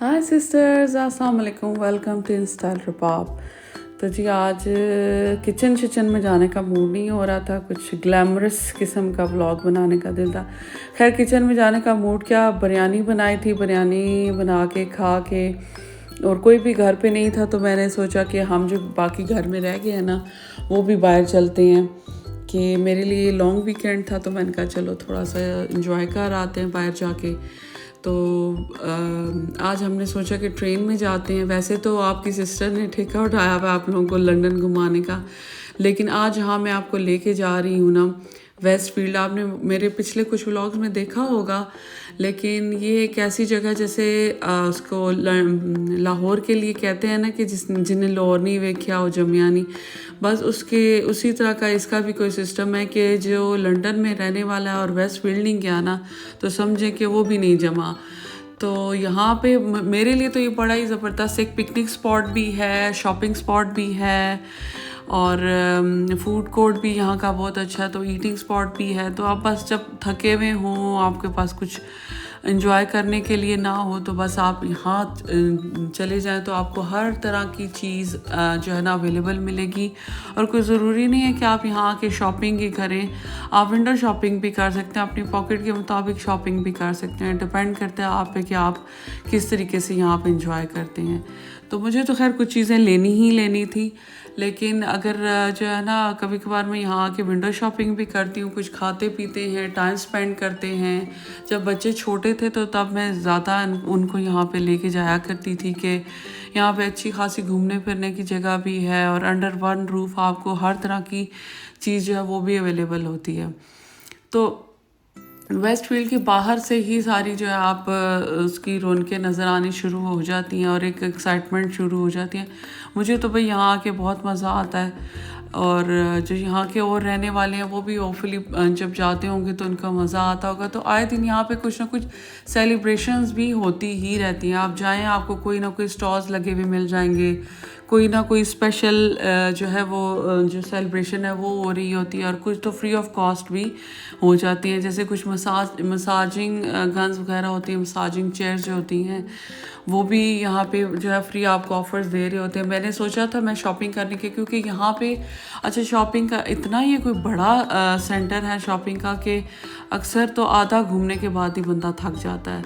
High sisters, السلام علیکم، welcome to انسٹائل رباب۔ تو جی آج کچن میں جانے کا موڈ نہیں ہو رہا تھا، کچھ گلیمرس قسم کا ولاگ بنانے کا دل تھا۔ خیر کچن میں جانے کا موڈ کیا، بریانی بنائی تھی، بریانی بنا کے کھا کے، اور کوئی بھی گھر پہ نہیں تھا تو میں نے سوچا کہ ہم جو باقی گھر میں رہ گئے ہیں نا وہ بھی باہر چلتے ہیں، کہ میرے لیے لانگ ویکینڈ تھا تو میں نے کہا چلو تھوڑا سا انجوائے کر آتے ہیں باہر جا کے۔ تو آج ہم نے سوچا کہ ٹرین میں جاتے ہیں۔ ویسے تو آپ کی سسٹر نے ٹھیکہ اٹھایا ہوا آپ لوگوں کو لنڈن گھمانے کا، لیکن آج ہاں میں آپ کو لے کے جا رہی ہوں نا ویسٹ فیلڈ۔ آپ نے میرے پچھلے کچھ ولاگز میں دیکھا ہوگا، لیکن یہ ایک ایسی جگہ جیسے اس کو لاہور کے لیے کہتے ہیں نا کہ جنہیں لاہور نہیں ویکھیا ہو جمیا نہیں، بس اسی طرح کا اس کا بھی کوئی سسٹم ہے کہ جو لنڈن میں رہنے والا ہے اور ویسٹ فیلڈ نہیں گیا نا تو سمجھیں کہ وہ بھی نہیں جمع۔ تو یہاں پہ میرے لیے تو یہ بڑا ہی زبردست ایک پکنک سپاٹ بھی ہے، شاپنگ سپاٹ بھی ہے، اور فوڈ کورٹ بھی یہاں کا بہت اچھا ہے، تو ایٹنگ سپاٹ بھی ہے۔ تو آپ بس جب تھکے ہوئے ہوں، آپ کے پاس کچھ انجوائے کرنے کے لیے نہ ہو، تو بس آپ یہاں چلے جائیں تو آپ کو ہر طرح کی چیز جو ہے نا اویلیبل ملے گی۔ اور کوئی ضروری نہیں ہے کہ آپ یہاں آ کے شاپنگ ہی کریں، آپ ونڈو شاپنگ بھی کر سکتے ہیں، اپنی پاکٹ کے مطابق شاپنگ بھی کر سکتے ہیں، ڈپینڈ کرتا ہے آپ پہ کہ آپ کس طریقے سے یہاں پہ انجوائے کرتے ہیں۔ تو مجھے تو خیر کچھ چیزیں لینی تھی، لیکن اگر جو ہے نا کبھی کبھار میں یہاں آ کے ونڈو شاپنگ بھی کرتی ہوں، کچھ کھاتے پیتے ہیں، ٹائم سپینڈ کرتے ہیں۔ جب بچے چھوٹے تھے تو تب میں زیادہ ان کو یہاں پہ لے کے جایا کرتی تھی کہ یہاں پہ اچھی خاصی گھومنے پھرنے کی جگہ بھی ہے، اور انڈر ون روف آپ کو ہر طرح کی چیز جو ہے وہ بھی اویلیبل ہوتی ہے۔ تو ویسٹ فیلڈ کے باہر سے ہی ساری جو ہے آپ اس کی رونقیں نظر آنی شروع ہو جاتی ہیں اور ایک ایکسائٹمنٹ شروع ہو جاتی ہیں۔ مجھے تو بھائی یہاں آ کے بہت مزہ آتا ہے، اور جو یہاں کے اور رہنے والے ہیں وہ بھی ہوپفلی جب جاتے ہوں گے تو ان کا مزہ آتا ہوگا۔ تو آئے دن یہاں پہ کچھ نہ کچھ سیلیبریشنز بھی ہوتی ہی رہتی ہیں، آپ جائیں آپ کو کوئی نہ کوئی سٹالز لگے ہوئے مل جائیں گے، کوئی نہ کوئی اسپیشل جو ہے وہ جو سیلیبریشن ہے وہ ہو رہی ہوتی ہے، اور کچھ تو فری آف کاسٹ بھی ہو جاتی ہیں، جیسے کچھ مساجنگ گنز وغیرہ ہوتی ہیں، مساجنگ چیئرز جو ہوتی ہیں وہ بھی یہاں پہ جو ہے فری آپ کو آفرز دے رہے ہوتے ہیں۔ میں نے سوچا تھا میں شاپنگ کرنے کے، کیونکہ یہاں پہ اچھا شاپنگ کا اتنا یہ کوئی بڑا سینٹر ہے شاپنگ کا کہ اکثر تو آدھا گھومنے کے بعد ہی بندہ تھک جاتا ہے۔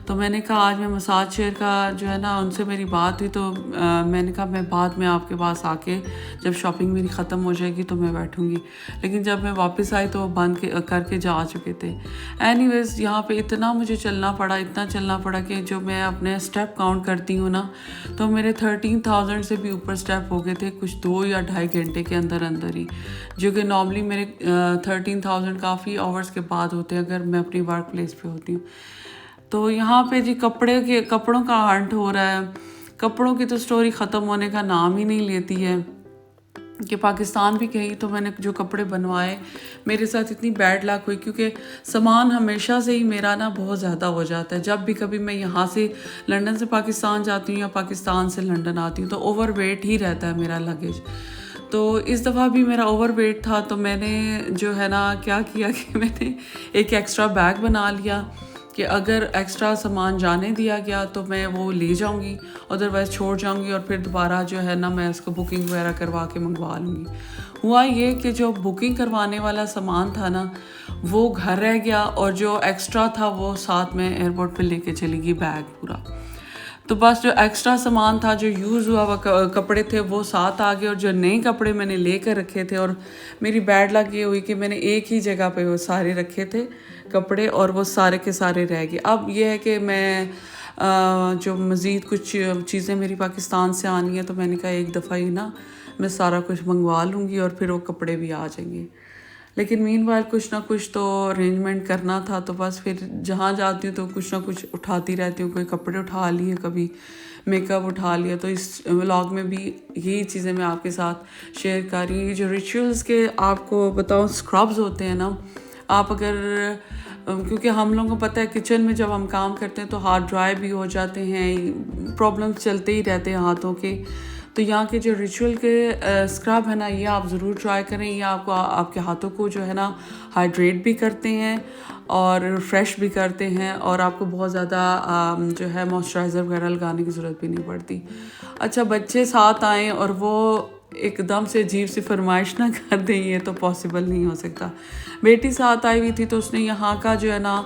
تو میں نے کہا آج میں مساج چیئر کا جو ہے نا ان سے میری بات ہوئی، تو میں نے کہا میں بعد میں آپ کے پاس آ کے جب شاپنگ میری ختم ہو جائے گی تو میں بیٹھوں گی، لیکن جب میں واپس آئی تو وہ بند کر کے جا چکے تھے۔ اینی ویز یہاں پہ اتنا مجھے چلنا پڑا کہ جو میں اپنے اسٹیپ کاؤنٹ کرتی ہوں نا تو میرے 13,000 سے بھی اوپر اسٹیپ ہو گئے تھے کچھ 2 یا 2.5 گھنٹے کے اندر ہی، جو کہ نارملی میرے 13,000 کافی آورس کے بعد ہوتے ہیں اگر میں اپنی ورک پلیس پہ ہوتی ہوں۔ تو یہاں پہ جی کپڑوں کا ہنٹ ہو رہا ہے، کپڑوں کی تو سٹوری ختم ہونے کا نام ہی نہیں لیتی ہے، کہ پاکستان بھی گئی تو میں نے جو کپڑے بنوائے میرے ساتھ اتنی بیڈ لک ہوئی، کیونکہ سامان ہمیشہ سے ہی میرا نا بہت زیادہ ہو جاتا ہے۔ جب بھی کبھی میں یہاں سے لنڈن سے پاکستان جاتی ہوں یا پاکستان سے لنڈن آتی ہوں تو اوور ویٹ ہی رہتا ہے میرا لگیج۔ تو اس دفعہ بھی میرا اوور ویٹ تھا، تو میں نے جو ہے نا کیا کیا کہ میں نے ایک ایکسٹرا بیگ بنا لیا کہ اگر ایکسٹرا سامان جانے دیا گیا تو میں وہ لے جاؤں گی، ادروائز چھوڑ جاؤں گی، اور پھر دوبارہ جو ہے نا میں اس کو بکنگ وغیرہ کروا کے منگوا لوں گی۔ ہوا یہ کہ جو بکنگ کروانے والا سامان تھا نا وہ گھر رہ گیا، اور جو ایکسٹرا تھا وہ ساتھ میں ایئرپورٹ پہ لے کے چلی گئی بیگ پورا۔ تو بس جو ایکسٹرا سامان تھا، جو یوز ہوا ہوا کپڑے تھے وہ ساتھ آ گئے، اور جو نئے کپڑے میں نے لے کر رکھے تھے، اور میری بیڈ لک یہ ہوئی کہ میں نے ایک ہی جگہ پہ وہ سارے رکھے تھے کپڑے، اور وہ سارے کے سارے رہ گئے۔ اب یہ ہے کہ میں جو مزید کچھ چیزیں میری پاکستان سے آنی ہیں تو میں نے کہا ایک دفعہ ہی نا میں سارا کچھ منگوا لوں گی، اور پھر وہ کپڑے بھی آ جائیں گے۔ لیکن مین وائل کچھ نہ کچھ تو ارینجمنٹ کرنا تھا، تو بس پھر جہاں جاتی ہوں تو کچھ نہ کچھ اٹھاتی رہتی ہوں، کوئی کپڑے اٹھا لیے، کبھی میک اپ اٹھا لیا۔ تو اس ولاگ میں بھی یہی چیزیں میں آپ کے ساتھ شیئر کر رہی ہوں۔ جو ریچولز کے آپ کو بتاؤں اسکربز ہوتے ہیں نا، آپ اگر کیونکہ ہم لوگوں کو پتہ ہے کچن میں جب ہم کام کرتے ہیں تو ہاتھ ڈرائی بھی ہو جاتے ہیں، پرابلمس چلتے ہی رہتے ہیں ہاتھوں کے، تو تو یہاں کے جو ریچول کے اسکرب ہے نا یہ آپ ضرور ٹرائی کریں. یہ آپ کو آپ کے ہاتھوں کو جو ہے نا ہائیڈریٹ بھی کرتے ہیں اور فریش بھی کرتے ہیں, اور آپ کو بہت زیادہ جو ہے موئسچرائزر وغیرہ لگانے کی ضرورت بھی نہیں پڑتی. اچھا بچے ساتھ آئیں اور وہ ایک دم سے عجیب سی فرمائش نہ کر دیں, یہ تو پاسبل نہیں ہو سکتا. بیٹی ساتھ آئی ہوئی تھی تو اس نے یہاں کا جو ہے نا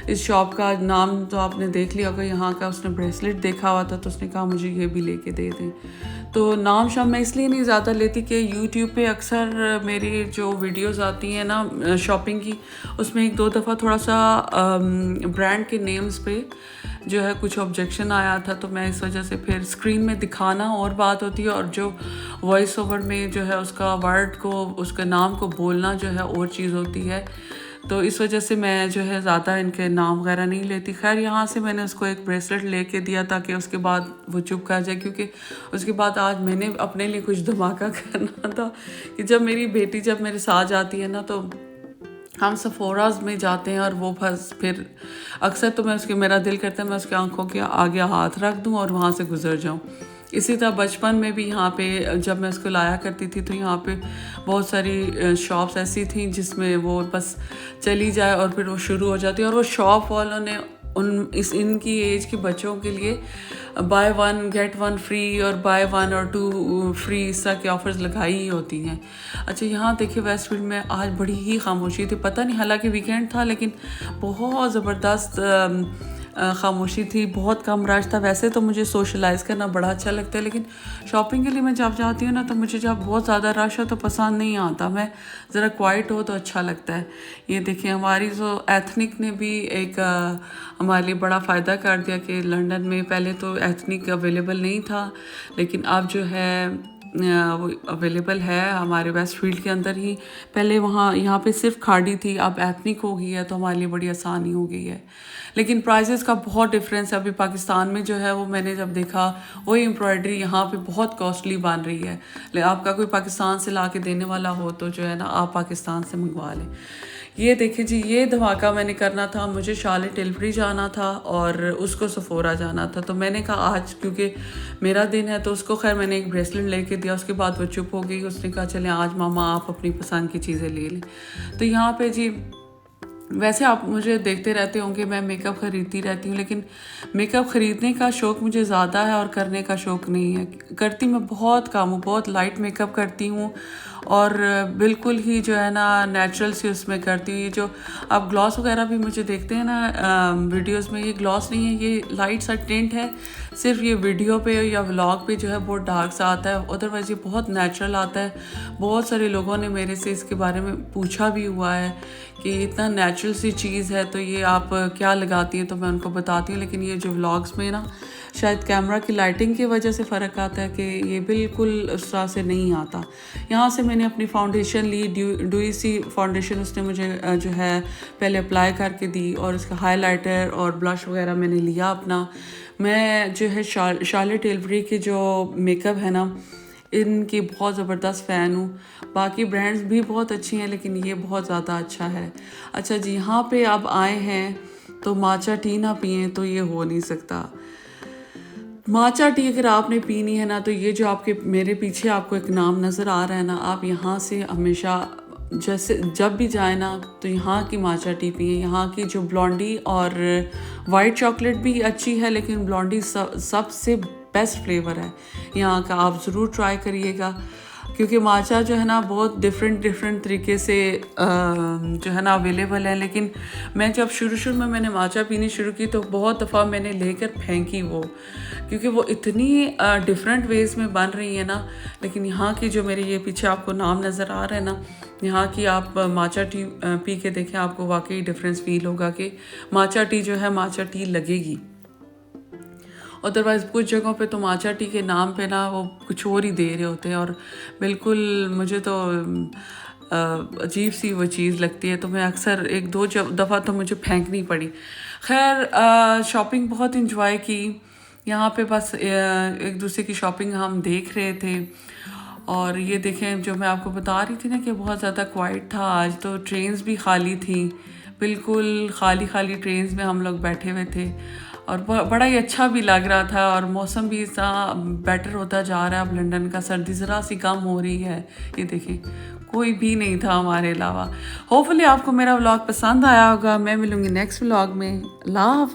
اس شاپ کا نام تو آپ نے دیکھ لیا ہوگا, یہاں کا اس نے بریسلیٹ دیکھا ہوا تھا تو اس نے کہا مجھے یہ بھی لے کے دے دیں. تو نام شام میں اس لیے نہیں زیادہ لیتی کہ یوٹیوب پہ اکثر میری جو ویڈیوز آتی ہیں نا شاپنگ کی, اس میں 1-2 دفعہ تھوڑا سا برانڈ کے نیمز پہ جو ہے کچھ آبجیکشن آیا تھا, تو میں اس وجہ سے پھر اسکرین میں دکھانا اور بات ہوتی ہے اور جو وائس اوور میں جو ہے اس کا ورڈ کو اس کے نام کو بولنا جو ہے اور چیز ہوتی ہے. تو اس وجہ سے میں جو ہے زیادہ ان کے نام وغیرہ نہیں لیتی. خیر یہاں سے میں نے اس کو ایک بریسلیٹ لے کے دیا تاکہ اس کے بعد وہ چپ کر جائے, کیونکہ اس کے بعد آج میں نے اپنے لیے کچھ دھماکہ کرنا تھا کہ جب میری بیٹی جب میرے ساتھ جاتی ہے نا تو ہم سفوراز میں جاتے ہیں اور وہ بس پھر اکثر تو میں اس کے میرا دل کرتا ہے میں اس کی آنکھوں کے آگے ہاتھ رکھ دوں اور وہاں سے گزر جاؤں. اسی طرح بچپن میں بھی یہاں پہ جب میں اس کو لایا کرتی تھی تو یہاں پہ بہت ساری شاپس ایسی تھیں جس میں وہ بس چلی جائے اور پھر وہ شروع ہو جاتی, اور وہ شاپ والوں نے ان کی ایج کے بچوں کے لیے buy 1 get 1 free اور buy 1 or 2 free اس طرح کی آفرز لگائی ہی ہوتی ہیں. اچھا یہاں دیکھیے ویسٹ فیلڈ میں آج بڑی ہی خاموشی تھی, پتہ نہیں حالانکہ ویکینڈ تھا لیکن بہت زبردست خاموشی تھی, بہت کم رش تھا. ویسے تو مجھے سوشلائز کرنا بڑا اچھا لگتا ہے لیکن شاپنگ کے لیے میں جب جاتی ہوں نا تو مجھے جب بہت زیادہ رش ہو تو پسند نہیں آتا, میں ذرا کوائٹ ہو تو اچھا لگتا ہے. یہ دیکھیں ہماری جو ایتھنک نے بھی ایک ہمارے لیے بڑا فائدہ کر دیا کہ لنڈن میں پہلے تو ایتھنک اویلیبل نہیں تھا لیکن اب جو ہے وہ اویلیبل ہے ہمارے ویسٹ فیلڈ کے اندر ہی. پہلے یہاں پہ صرف کھاڑی تھی, اب ایتھنک ہو گئی ہے تو ہمارے لیے بڑی آسانی ہو گئی ہے. لیکن پرائزز کا بہت ڈفرینس ہے. ابھی پاکستان میں جو ہے وہ میں نے جب دیکھا وہی امبرائڈری یہاں پہ بہت کاسٹلی بن رہی ہے. آپ کا کوئی پاکستان سے لا کے دینے والا ہو تو جو ہے نا آپ پاکستان سے منگوا لیں. یہ دیکھیں جی یہ دھماکہ میں نے کرنا تھا, مجھے شارلٹ ٹلبری جانا تھا اور اس کو سفورا جانا تھا. تو میں نے کہا آج کیونکہ میرا دن ہے تو اس کو خیر میں نے ایک بریسلیٹ لے کے دیا. اس کے بعد وہ چپ ہو گئی, اس نے کہا چلیں آج ماما آپ اپنی پسند کی چیزیں لے لیں. تو یہاں پہ جی ویسے آپ مجھے دیکھتے رہتے ہوں کہ میں میک اپ خریدتی رہتی ہوں, لیکن میک اپ خریدنے کا شوق مجھے زیادہ ہے اور کرنے کا شوق نہیں ہے. کرتی میں بہت کم ہوں, بہت لائٹ میک اپ کرتی ہوں اور بالکل ہی جو ہے نا نیچرل سی اس میں کرتی ہوں. یہ جو آپ گلاس وغیرہ بھی مجھے دیکھتے ہیں نا ویڈیوز میں, یہ گلاس نہیں ہے, یہ لائٹ سا ٹینٹ ہے. صرف یہ ویڈیو پہ یا ولاگ پہ جو ہے بہت ڈارک سا آتا ہے, ادروائز یہ بہت نیچرل آتا ہے. بہت سارے لوگوں نے میرے سے اس کے بارے میں پوچھا بھی ہوا ہے کہ اتنا نیچرل سی چیز ہے تو یہ آپ کیا لگاتی ہیں, تو میں ان کو بتاتی ہوں. لیکن یہ جو ولاگس میں نا شاید کیمرہ کی لائٹنگ کی وجہ سے فرق آتا ہے کہ یہ بالکل اس طرح سے نہیں آتا. یہاں سے میں نے اپنی فاؤنڈیشن لی, ڈوئی سی فاؤنڈیشن اس نے مجھے جو ہے پہلے اپلائی کر کے دی, اور اس کا ہائی لائٹر اور بلش وغیرہ میں نے لیا اپنا. میں جو ہے شارلٹ ٹلبری کے جو میک اپ ہے نا ان کی بہت زبردست فین ہوں. باقی برانڈز بھی بہت اچھی ہیں لیکن یہ بہت زیادہ اچھا ہے. اچھا جی یہاں پہ اب آئے ہیں تو ماچا ٹی نہ پئیں تو یہ ہو نہیں سکتا. ماچا ٹی اگر آپ نے پینی ہے نا تو یہ جو آپ کے میرے پیچھے آپ کو ایک نام نظر آ رہا ہے نا, آپ یہاں سے ہمیشہ جیسے جب بھی جائیں نا تو یہاں کی ماچا ٹی پئیں. یہاں کی جو بلونڈی اور وائٹ چاکلیٹ بھی اچھی ہے لیکن بلونڈی سب سے بیسٹ فلیور ہے یہاں کا, آپ ضرور ٹرائی کریے گا. کیونکہ ماچا جو ہے نا بہت ڈفرینٹ طریقے سے جو ہے نا اویلیبل ہے. لیکن میں جب شروع میں نے ماچا پینی شروع کی تو بہت دفعہ میں نے لے کر پھینکی وہ, کیونکہ وہ اتنی ڈفرینٹ ویز میں بن رہی ہیں نا. لیکن یہاں کی جو میرے یہ پیچھے آپ کو نام نظر آ رہا ہے نا, یہاں کی آپ ماچا ٹی پی کے دیکھیں, آپ کو واقعی ڈفرینس فیل ہوگا کہ ماچا ٹی جو ہے ماچا ٹی لگے گی. ادروائز کچھ جگہوں پہ تو ماچا ٹی کے نام پہ نا وہ کچھ اور ہی دے رہے ہوتے ہیں اور بالکل مجھے تو عجیب سی وہ چیز لگتی ہے. تو میں اکثر 1-2 دفعہ تو مجھے پھینکنی پڑی. خیر شاپنگ بہت انجوائے کی یہاں پہ, بس ایک دوسرے کی شاپنگ ہم دیکھ رہے تھے. اور یہ دیکھیں جو میں آپ کو بتا رہی تھی نا کہ بہت زیادہ کوائٹ تھا آج, تو ٹرینز بھی خالی تھیں, بالکل خالی ٹرینز میں ہم لوگ بیٹھے ہوئے تھے. اور بڑا ہی اچھا بھی لگ رہا تھا، اور موسم بھی اتنا بیٹر ہوتا جا رہا ہے اب لنڈن کا، سردی ذرا سی کم ہو رہی ہے. یہ دیکھیں کوئی بھی نہیں تھا ہمارے علاوہ. ہوپ فلی آپ کو میرا ولاگ پسند آیا ہوگا. میں ملوں گی نیکسٹ ولاگ میں. اللہ حافظ.